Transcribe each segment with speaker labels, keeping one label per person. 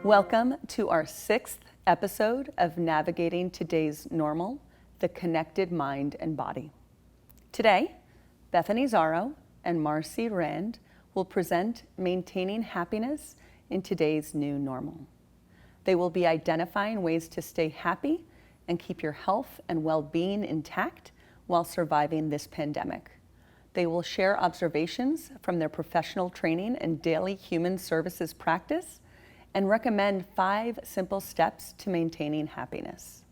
Speaker 1: Welcome to our 6th episode of Navigating Today's Normal, the Connected Mind and Body. Today, Bethany Zaro and Marcy Rand will present Maintaining Happiness in Today's New Normal. They will be identifying ways to stay happy and keep your health and well-being intact while surviving this pandemic. They will share observations from their professional training and daily human services practice and recommend 5 simple steps to maintaining happiness.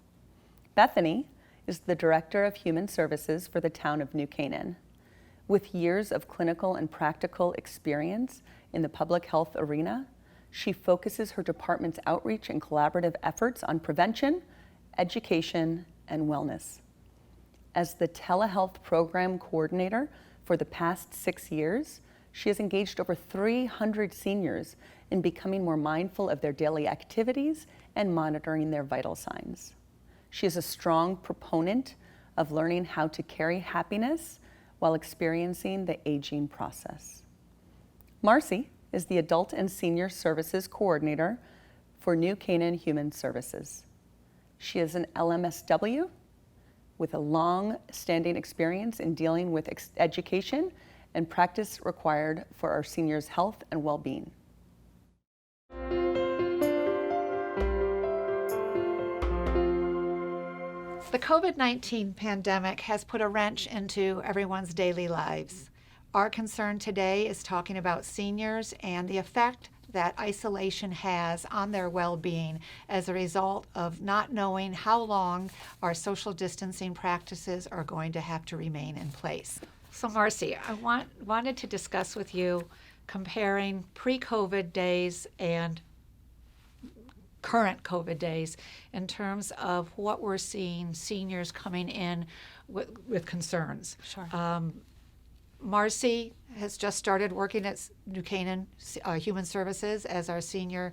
Speaker 1: Bethany is the Director of Human Services for the town of New Canaan. With years of clinical and practical experience in the public health arena, she focuses her department's outreach and collaborative efforts on prevention, education, and wellness. As the telehealth program coordinator for the past 6 years, she has engaged over 300 seniors in becoming more mindful of their daily activities and monitoring their vital signs. She is a strong proponent of learning how to carry happiness while experiencing the aging process. Marcy is the Adult and Senior Services Coordinator for New Canaan Human Services. She is an LMSW with a long-standing experience in dealing with education and practice required for our seniors' health and well-being.
Speaker 2: The COVID-19 pandemic has put a wrench into everyone's daily lives. Our concern today is talking about seniors and the effect that isolation has on their well-being as a result of not knowing how long our social distancing practices are going to have to remain in place. So Marcy, I wanted to discuss with you comparing pre-COVID days and current COVID days in terms of what we're seeing seniors coming in with concerns.
Speaker 3: Sure.
Speaker 2: Marcy has just started working at New Canaan Human Services as our senior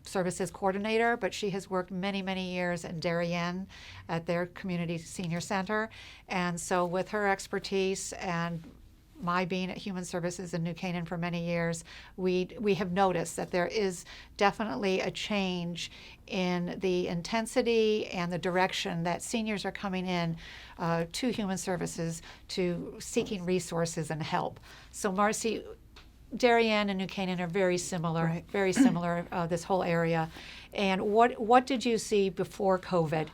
Speaker 2: services coordinator, but she has worked many, many years in Darien at their community senior center. And so with her expertise and my being at Human Services in New Canaan for many years, we have noticed that there is definitely a change in the intensity and the direction that seniors are coming in to Human Services to seeking resources and help. So Marcy, Darien and New Canaan are very similar,
Speaker 3: Right.
Speaker 2: Very similar, this whole area. And what did you see before COVID?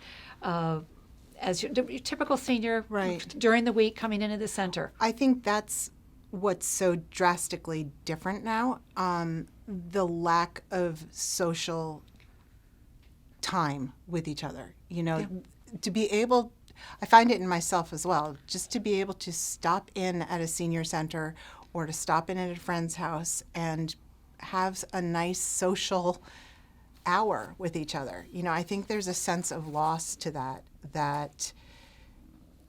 Speaker 2: As your typical senior
Speaker 3: Right.
Speaker 2: during the week coming into the center.
Speaker 3: I think that's what's so drastically different now. The lack of social time with each other. You know, to be able, I find it in myself as well, just to be able to stop in at a senior center or to stop in at a friend's house and have a nice social hour with each other. You know, I think there's a sense of loss to that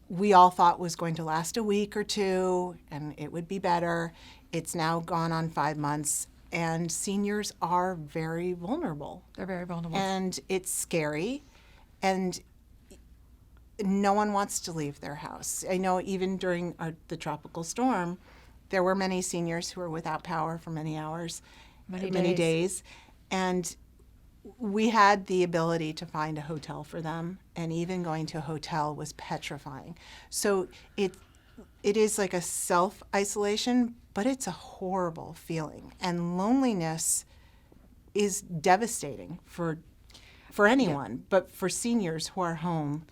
Speaker 3: we all thought was going to last a week or two and it would be better. It's now gone on 5 months, and seniors are very vulnerable.
Speaker 2: They're very vulnerable.
Speaker 3: And it's scary, and no one wants to leave their house. I know even during the tropical storm, there were many seniors who were without power for many hours, many days. And we had the ability to find a hotel for them, and even going to a hotel was petrifying. So it is like a self-isolation, but it's a horrible feeling. And loneliness is devastating for anyone, but for seniors who are home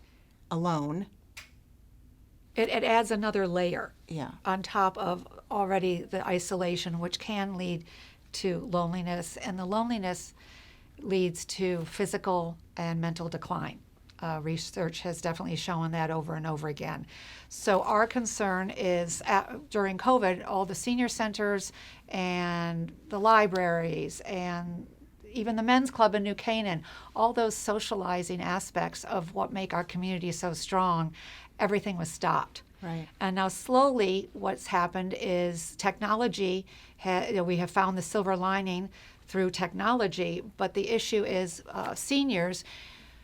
Speaker 3: alone.
Speaker 2: It adds another layer
Speaker 3: Yeah.
Speaker 2: on top of already the isolation, which can lead to loneliness, and the loneliness leads to physical and mental decline. Research has definitely shown that over and over again. So our concern is during COVID, all the senior centers and the libraries and even the men's club in New Canaan, all those socializing aspects of what make our community so strong, everything was stopped.
Speaker 3: Right.
Speaker 2: And now slowly what's happened is technology, we have found the silver lining through technology, but the issue is seniors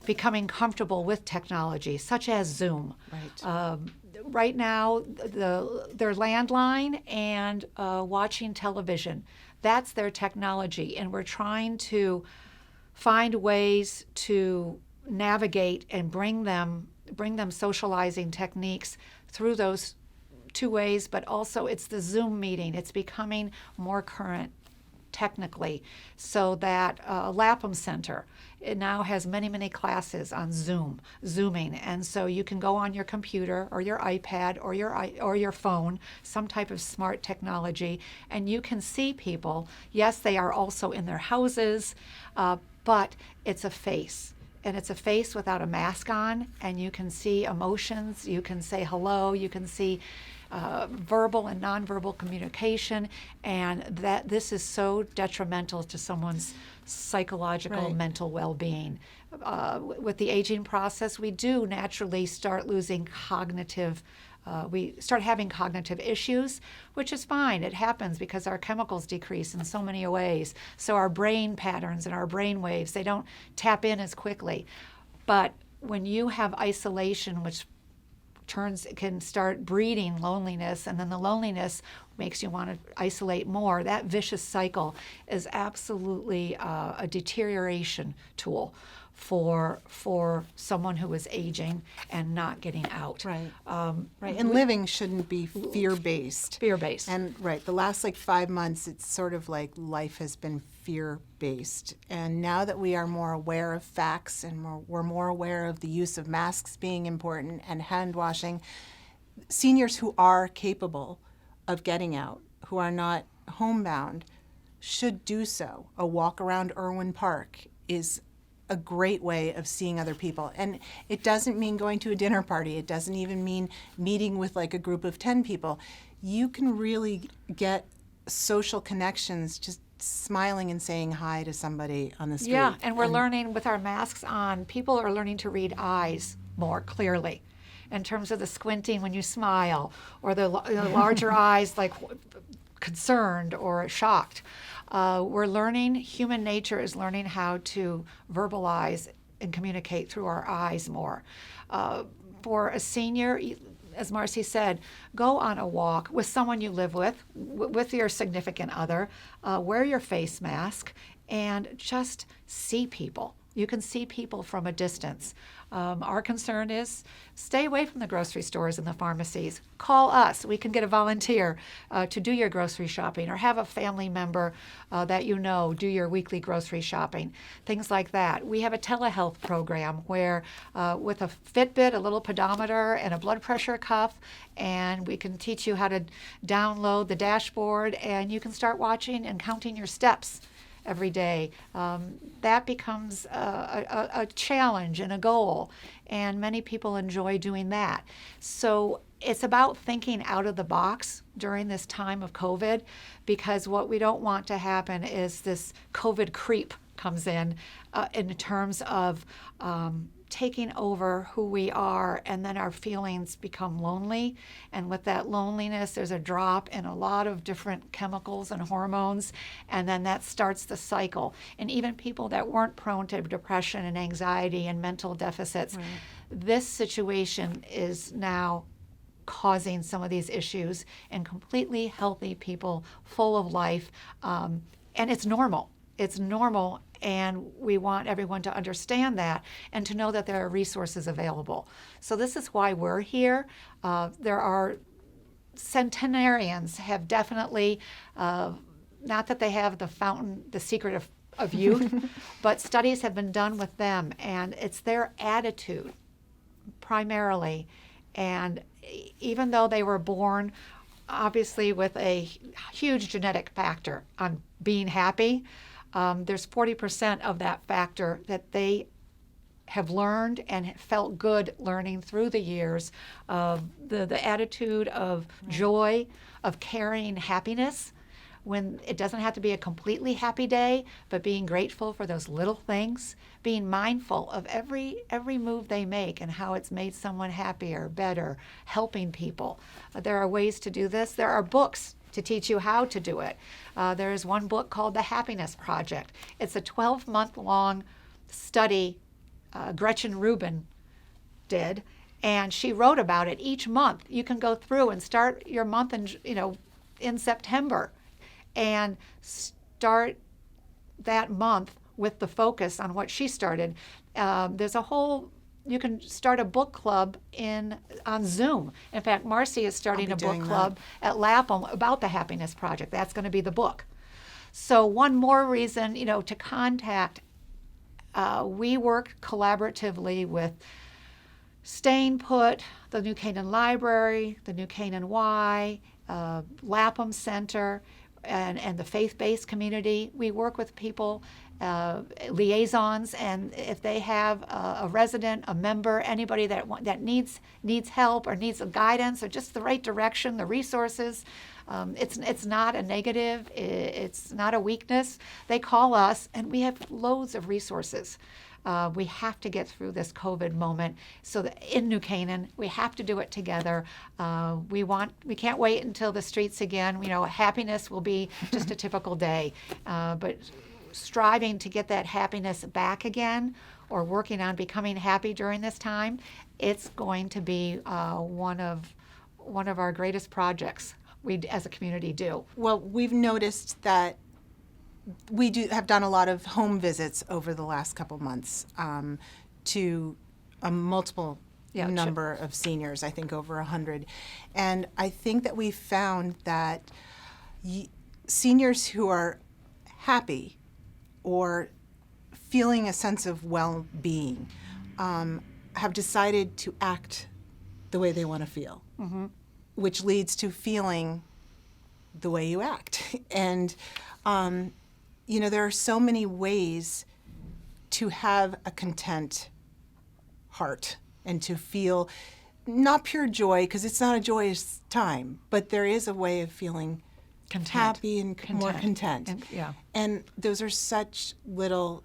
Speaker 2: becoming comfortable with technology, such as Zoom.
Speaker 3: Right.
Speaker 2: Right now, their landline and watching television, That's their technology, and we're trying to find ways to navigate and bring them socializing techniques through those two ways, but also it's the Zoom meeting. It's becoming more current technically, so that Lapham Center, it now has many, many classes on Zooming, and so you can go on your computer or your iPad or your phone, some type of smart technology, and you can see people. Yes, they are also in their houses, but it's a face. And it's a face without a mask on, and you can see emotions, you can say hello, you can see verbal and nonverbal communication, and that this is so detrimental to someone's psychological, mental well-being. With the aging process, we do naturally start losing cognitive we start having cognitive issues, which is fine. It happens because our chemicals decrease in so many ways. So our brain patterns and our brain waves, they don't tap in as quickly. But when you have isolation, which can start breeding loneliness, and then the loneliness makes you want to isolate more, that vicious cycle is absolutely a deterioration tool for someone who is aging and not getting out.
Speaker 3: Right. And living shouldn't be fear-based.
Speaker 2: Fear-based.
Speaker 3: And the last 5 months, it's sort of like life has been fear-based. And now that we are more aware of facts and we're more aware of the use of masks being important and hand washing, seniors who are capable of getting out, who are not homebound, should do so. A walk around Irwin Park is a great way of seeing other people. And it doesn't mean going to a dinner party. It doesn't even mean meeting with a group of 10 people. You can really get social connections just smiling and saying hi to somebody on the street.
Speaker 2: Yeah, and we're learning with our masks on, people are learning to read eyes more clearly in terms of the squinting when you smile, or the larger eyes concerned or shocked. We're learning, human nature is learning how to verbalize and communicate through our eyes more. For a senior, as Marcy said, go on a walk with someone you live with your significant other, wear your face mask, and just see people. You can see people from a distance. Our concern is stay away from the grocery stores and the pharmacies. Call us. We can get a volunteer to do your grocery shopping, or have a family member that you know do your weekly grocery shopping, things like that. We have a telehealth program where with a Fitbit, a little pedometer, and a blood pressure cuff, and we can teach you how to download the dashboard, and you can start watching and counting your steps every day. That becomes a challenge and a goal, and many people enjoy doing that. So it's about thinking out of the box during this time of COVID, because what we don't want to happen is this COVID creep comes in terms of taking over who we are, and then our feelings become lonely. And with that loneliness, there's a drop in a lot of different chemicals and hormones, and then that starts the cycle. And even people that weren't prone to depression and anxiety and mental deficits, this situation is now causing some of these issues in completely healthy people, full of life, and it's normal. It's normal, and we want everyone to understand that and to know that there are resources available. So this is why we're here. There are centenarians have definitely, not that they have the fountain, the secret of youth, but studies have been done with them, and it's their attitude primarily. And even though they were born obviously with a huge genetic factor on being happy, there's 40% of that factor that they have learned and felt good learning through the years of the attitude of joy, of caring, happiness, when it doesn't have to be a completely happy day, but being grateful for those little things, being mindful of every move they make and how it's made someone happier, better, helping people. There are ways to do this. There are books to teach you how to do it. There is one book called The Happiness Project. It's a 12-month-long study Gretchen Rubin did, and she wrote about it each month. You can go through and start your month in September and start that month with the focus on what she started. You can start a book club on Zoom. In fact, Marcy is starting a book club at Lapham about the Happiness Project. That's going to be the book. So one more reason, to contact. We work collaboratively with Staying Put, the New Canaan Library, the New Canaan Y, Lapham Center, and the faith-based community. We work with people, liaisons, and if they have a resident, a member, anybody that needs help or needs a guidance or just the right direction, the resources, it's not a negative, it's not a weakness. They call us, and we have loads of resources. We have to get through this COVID moment. So that in New Canaan, we have to do it together. We can't wait until the streets again. Happiness will be just a typical day. But striving to get that happiness back again, or working on becoming happy during this time, it's going to be one of our greatest projects we as a community do.
Speaker 3: Well, we've noticed that we have done a lot of home visits over the last couple months to a multiple number of seniors, I think over 100. And I think that we found that seniors who are happy or feeling a sense of well-being have decided to act the way they want to feel, which leads to feeling the way you act. And there are so many ways to have a content heart and to feel not pure joy, because it's not a joyous time, but there is a way of feeling happy and more content. And those are such little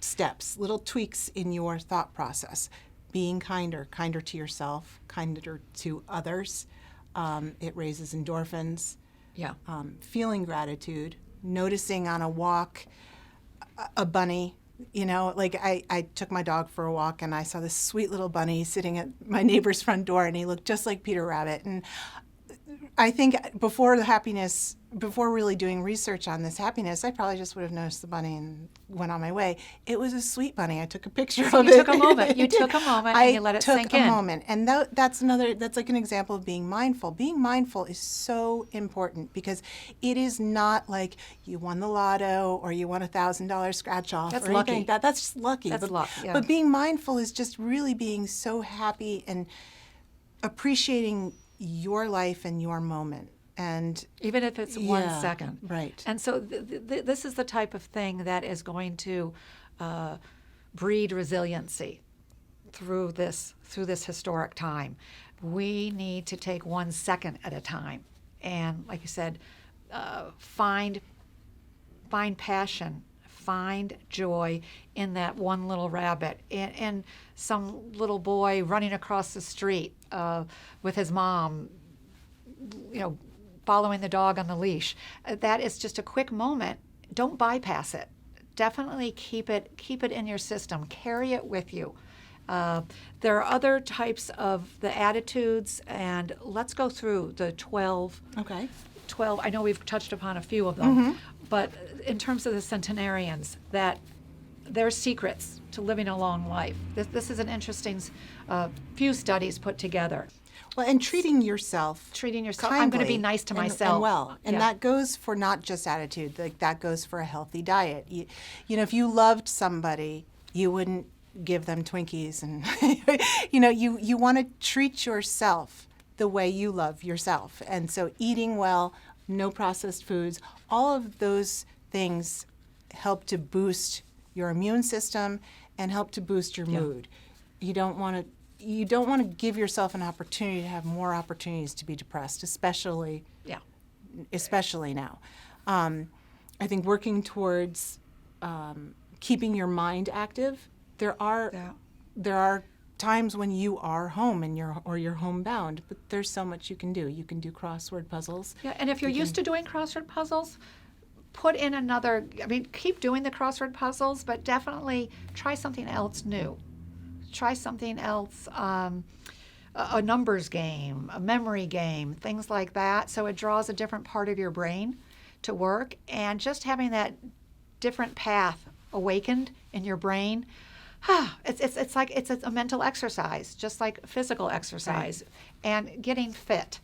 Speaker 3: steps, little tweaks in your thought process. Being kinder to yourself, kinder to others. It raises endorphins. Feeling gratitude. Noticing on a walk a bunny, I took my dog for a walk and I saw this sweet little bunny sitting at my neighbor's front door, and he looked just like Peter Rabbit. And I think before really doing research on this happiness, I probably just would have noticed the bunny and went on my way. It was a sweet bunny. I took a picture of it.
Speaker 2: You took a moment. You took a moment and you let it sink in.
Speaker 3: I took a moment. And that's like an example of being mindful. Being mindful is so important because it is not like you won the lotto or you won $1,000 scratch off.
Speaker 2: That's
Speaker 3: or
Speaker 2: lucky.
Speaker 3: Anything. That's just lucky.
Speaker 2: That's luck, yeah.
Speaker 3: But being mindful is just really being so happy and appreciating your life and your moment. And
Speaker 2: even if it's 1 second.
Speaker 3: Right.
Speaker 2: And so this is the type of thing that is going to breed resiliency through this historic time. We need to take 1 second at a time. And like you said, find passion, find joy in that one little rabbit, in some little boy running across the street with his mom, following the dog on the leash. That is just a quick moment. Don't bypass it. Definitely keep it in your system. Carry it with you. There are other types of the attitudes, and let's go through the 12.
Speaker 3: Okay.
Speaker 2: 12. I know we've touched upon a few of them, but in terms of the centenarians, that their secrets to living a long life. This is an interesting few studies put together.
Speaker 3: Well, and treating yourself
Speaker 2: kindly, I'm going to be nice to myself.
Speaker 3: And well. And that goes for not just attitude. Like that goes for a healthy diet. If you loved somebody, you wouldn't give them Twinkies. And, you want to treat yourself the way you love yourself. And so eating well, no processed foods, all of those things help to boost your immune system and help to boost your mood. You don't want to give yourself an opportunity to have more opportunities to be depressed, especially now. I think working towards keeping your mind active. There are times when you are home and you're homebound, but there's so much you can do. You can do crossword puzzles.
Speaker 2: Yeah, and if you're used to doing crossword puzzles, put in keep doing the crossword puzzles, but definitely try something else new. Try something else, a numbers game, a memory game, things like that. So it draws a different part of your brain to work, and just having that different path awakened in your brain, it's like it's a mental exercise, just like physical exercise, and getting fit.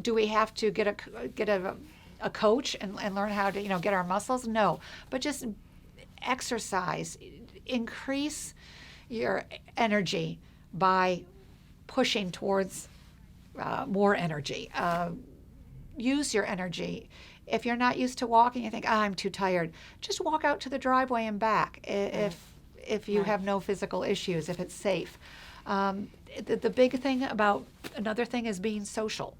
Speaker 2: Do we have to get a coach and learn how to get our muscles? No, but just exercise, increase your energy by pushing towards more energy. Use your energy. If you're not used to walking, you think, I'm too tired, just walk out to the driveway and back if you have no physical issues, if it's safe. The big thing another thing is being social.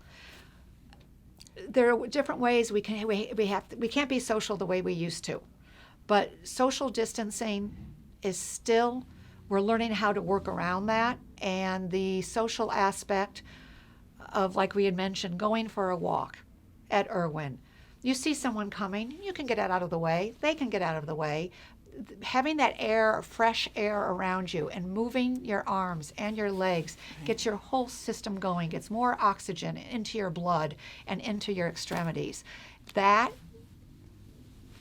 Speaker 2: There are different ways we can't be social the way we used to, but social distancing is still, we're learning how to work around that, and the social aspect of, like we had mentioned, going for a walk at Irwin. You see someone coming, you can get out of the way, they can get out of the way. Having that fresh air around you and moving your arms and your legs gets your whole system going, gets more oxygen into your blood and into your extremities. That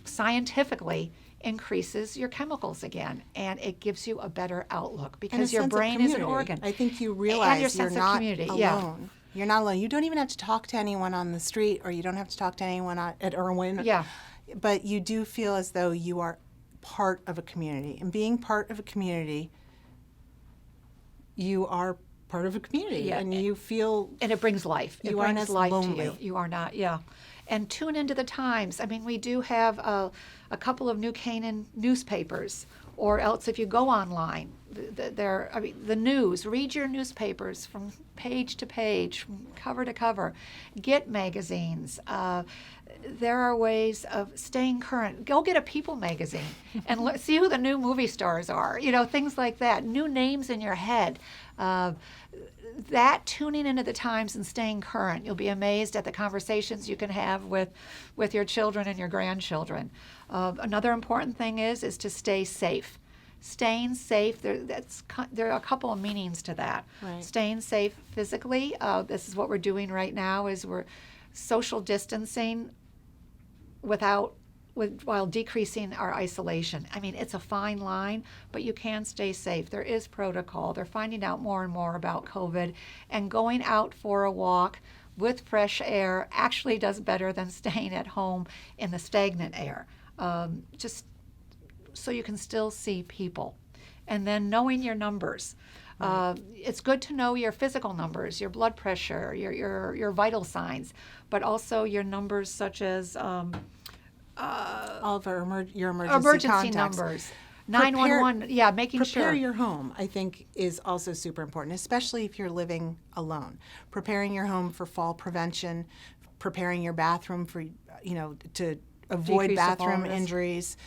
Speaker 2: scientifically increases your chemicals again, and it gives you a better outlook because your brain is an organ.
Speaker 3: I think you realize you're not alone.
Speaker 2: Yeah.
Speaker 3: You're not alone. You don't even have to talk to anyone on the street, or you don't have to talk to anyone at Irwin.
Speaker 2: Yeah.
Speaker 3: But you do feel as though you are part of a community. And being part of a community, you are part of a community.
Speaker 2: Yeah.
Speaker 3: And you feel...
Speaker 2: And it brings life. It
Speaker 3: you
Speaker 2: brings
Speaker 3: aren't as
Speaker 2: life
Speaker 3: lonely.
Speaker 2: to you. You are not, yeah. And tune into the times. I mean, we do have a couple of New Canaan newspapers, or else if you go online, the news, read your newspapers from page to page, from cover to cover. Get magazines. There are ways of staying current. Go get a People magazine and see who the new movie stars are. Things like that. New names in your head. That tuning into the times and staying current, you'll be amazed at the conversations you can have with your children and your grandchildren. Another important thing is to stay safe. Staying safe, there are a couple of meanings to that.
Speaker 3: Right.
Speaker 2: Staying safe physically, this is what we're doing right now, is we're social distancing while decreasing our isolation. I mean, it's a fine line, but you can stay safe. There is protocol. They're finding out more and more about COVID, and going out for a walk with fresh air actually does better than staying at home in the stagnant air. Just so you can still see people. And then knowing your numbers. It's good to know your physical numbers, your blood pressure, your vital signs, but also your numbers such as
Speaker 3: all of your emergency contacts.
Speaker 2: numbers. 911, making sure.
Speaker 3: Prepare your home, I think, is also super important, especially if you're living alone. Preparing your home for fall prevention, preparing your bathroom for, to avoid
Speaker 2: Decrease the fall
Speaker 3: bathroom
Speaker 2: risk.
Speaker 3: injuries.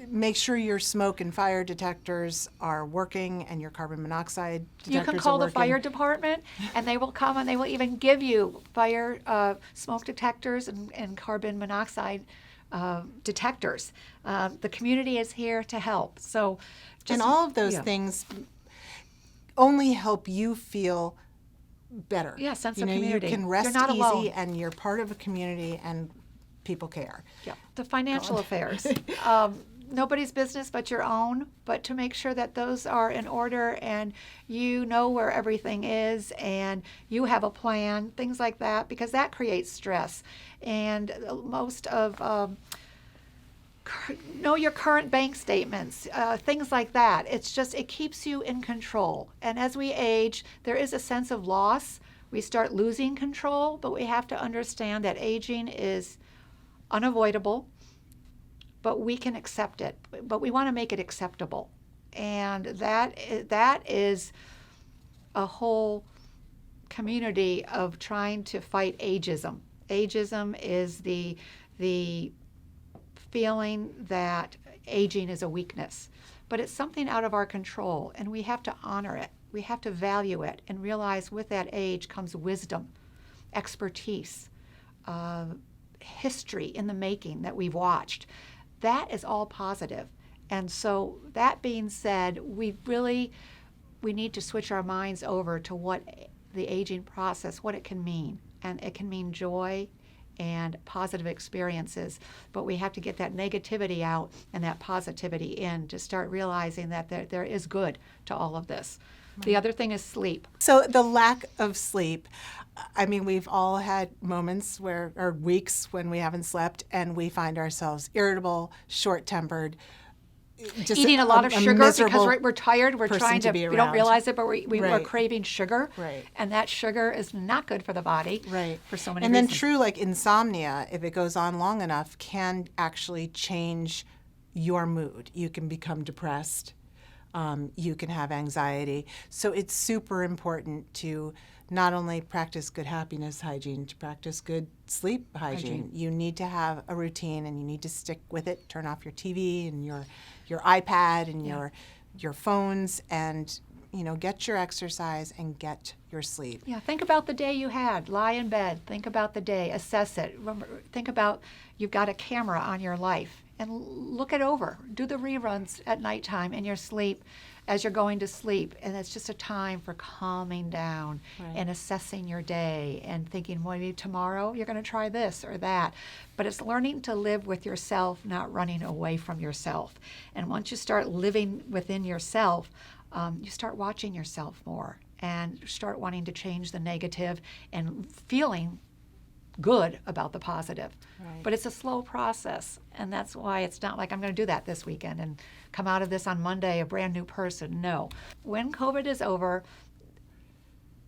Speaker 3: Make sure your smoke and fire detectors are working and your carbon monoxide detectors
Speaker 2: You can call
Speaker 3: are
Speaker 2: the fire
Speaker 3: working.
Speaker 2: department, and they will come, and they will even give you fire smoke detectors and carbon monoxide detectors. The community is here to help. So,
Speaker 3: And all of those things only help you feel better.
Speaker 2: Yeah, sense of community.
Speaker 3: You can rest
Speaker 2: You're not
Speaker 3: easy,
Speaker 2: alone.
Speaker 3: and you're part of a community, and people care.
Speaker 2: Yeah, the financial affairs. Nobody's business but your own, but to make sure that those are in order and you know where everything is and you have a plan, things like that, because that creates stress. And most of know your current bank statements, things like that. It keeps you in control. And as we age, there is a sense of loss. We start losing control, but we have to understand that aging is unavoidable, but we can accept it. But we want to make it acceptable. And that is a whole community of trying to fight ageism. Ageism is the feeling that aging is a weakness, but it's something out of our control, and we have to honor it. We have to value it and realize with that age comes wisdom, expertise, history in the making that we've watched. That is all positive. And so that being said, we need to switch our minds over to what the aging process, what it can mean. And it can mean joy, and positive experiences. But we have to get that negativity out and that positivity in to start realizing that there is good to all of this. The other thing is sleep.
Speaker 3: So the lack of sleep, I mean, we've all had moments or weeks when we haven't slept and we find ourselves irritable, short-tempered, just
Speaker 2: Eating a lot of sugar because
Speaker 3: miserable
Speaker 2: we're tired. We're
Speaker 3: person
Speaker 2: trying to,
Speaker 3: be
Speaker 2: we don't
Speaker 3: around.
Speaker 2: realize it, but we're
Speaker 3: Right.
Speaker 2: craving sugar.
Speaker 3: Right.
Speaker 2: And that sugar is not good for the body.
Speaker 3: Right.
Speaker 2: For so many
Speaker 3: and
Speaker 2: reasons.
Speaker 3: then true, like insomnia, if it goes on long enough, can actually change your mood. You can become depressed. You can have anxiety. So it's super important to not only practice good happiness hygiene, to practice good sleep hygiene. You need to have a routine and you need to stick with it. Turn off your TV and your iPad and your phones, and get your exercise and get your sleep.
Speaker 2: Yeah, think about the day you had. Lie in bed. Think about the day. Assess it. Remember, think about you've got a camera on your life and look it over. Do the reruns at nighttime in your sleep as you're going to sleep. And it's just a time for calming down and assessing your day and thinking, well, maybe tomorrow you're going to try this or that. But it's learning to live with yourself, not running away from yourself. And once you start living within yourself, you start watching yourself more and start wanting to change the negative and feeling good about the positive.
Speaker 3: Right.
Speaker 2: But it's a slow process, and that's why it's not like I'm going to do that this weekend and come out of this on Monday a brand new person. No. When COVID is over,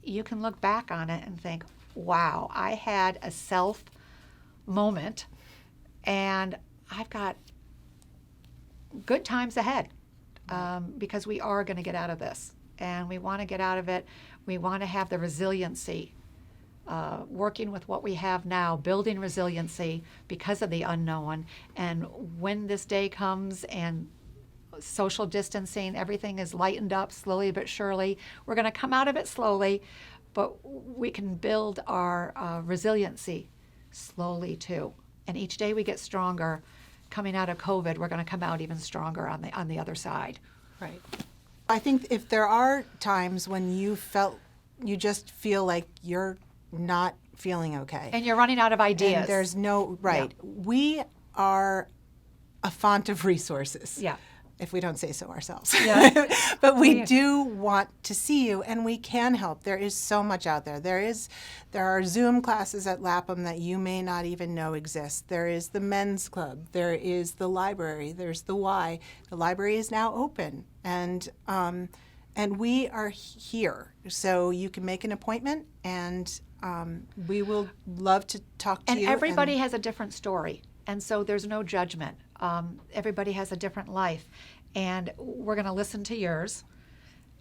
Speaker 2: you can look back on it and think, wow, I had a self moment, and I've got good times ahead. Because we are going to get out of this, and we want to get out of it. We want to have the resiliency, working with what we have now, building resiliency because of the unknown. And when this day comes and social distancing, everything is lightened up slowly but surely, we're going to come out of it slowly, but we can build our resiliency slowly too. And each day we get stronger. Coming out of COVID, we're going to come out even stronger on the other side.
Speaker 3: Right. I think if there are times when you just feel like you're not feeling okay,
Speaker 2: And you're running out of ideas.
Speaker 3: and there's no we are a font of resources.
Speaker 2: Yeah.
Speaker 3: If we don't say so ourselves.
Speaker 2: Yeah.
Speaker 3: But we do want to see you, and we can help. There is so much out there. There are Zoom classes at LAPM that you may not even know exist. There is the men's club. There is the library. There's the Y. The library is now open, and we are here. So you can make an appointment, and we will love to talk to you.
Speaker 2: And everybody has a different story, and so there's no judgment. Everybody has a different life, and we're going to listen to yours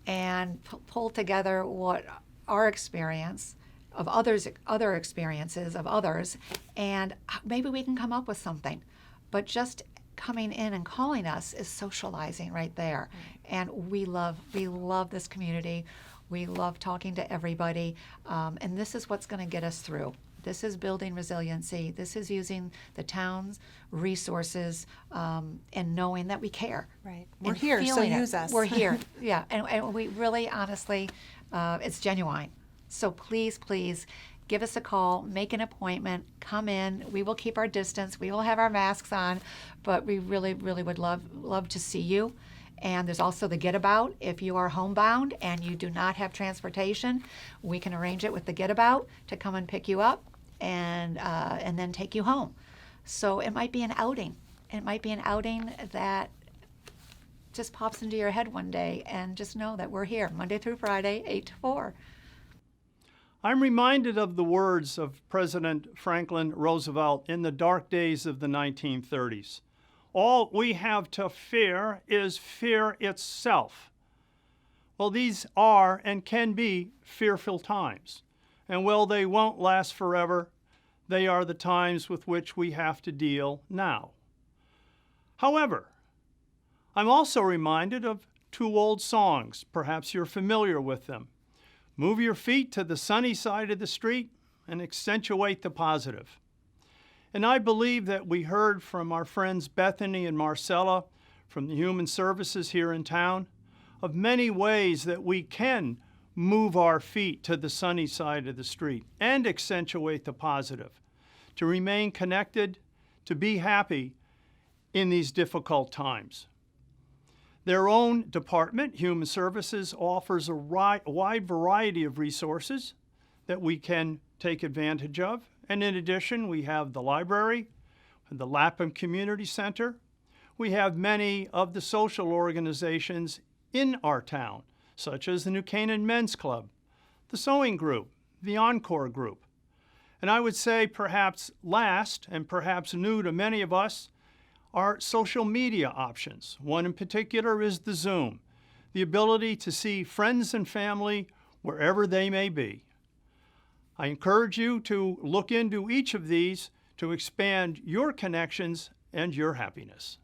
Speaker 2: and pull together what our experience of other experiences of others, and maybe we can come up with something. But just coming in and calling us is socializing right there. And we love this community. We love talking to everybody, and this is what's going to get us through. This is building resiliency. This is using the town's resources and knowing that we care.
Speaker 3: Right. We're
Speaker 2: And
Speaker 3: here, so
Speaker 2: feeling it.
Speaker 3: use us.
Speaker 2: We're here, yeah. And we really, honestly, it's genuine. So please, please give us a call, make an appointment, come in. We will keep our distance. We will have our masks on, but we really, really would love to see you. And there's also the Get About. If you are homebound and you do not have transportation, we can arrange it with the Get About to come and pick you up and then take you home. So it might be an outing. It might be an outing that just pops into your head one day, and just know that we're here Monday through Friday, 8 to 4.
Speaker 4: I'm reminded of the words of President Franklin Roosevelt in the dark days of the 1930s. All we have to fear is fear itself. Well, these are and can be fearful times. And while they won't last forever, they are the times with which we have to deal now. However, I'm also reminded of two old songs. Perhaps you're familiar with them. Move your feet to the sunny side of the street and accentuate the positive. And I believe that we heard from our friends Bethany and Marcella from the Human Services here in town of many ways that we can move our feet to the sunny side of the street and accentuate the positive. to remain connected, to be happy in these difficult times. Their own department, Human Services, offers a wide variety of resources that we can take advantage of. And in addition, we have the library, the Lapham Community Center. We have many of the social organizations in our town, such as the New Canaan Men's Club, the Sewing Group, the Encore Group. And I would say perhaps last, and perhaps new to many of us, are social media options. One in particular is the Zoom, the ability to see friends and family wherever they may be. I encourage you to look into each of these to expand your connections and your happiness.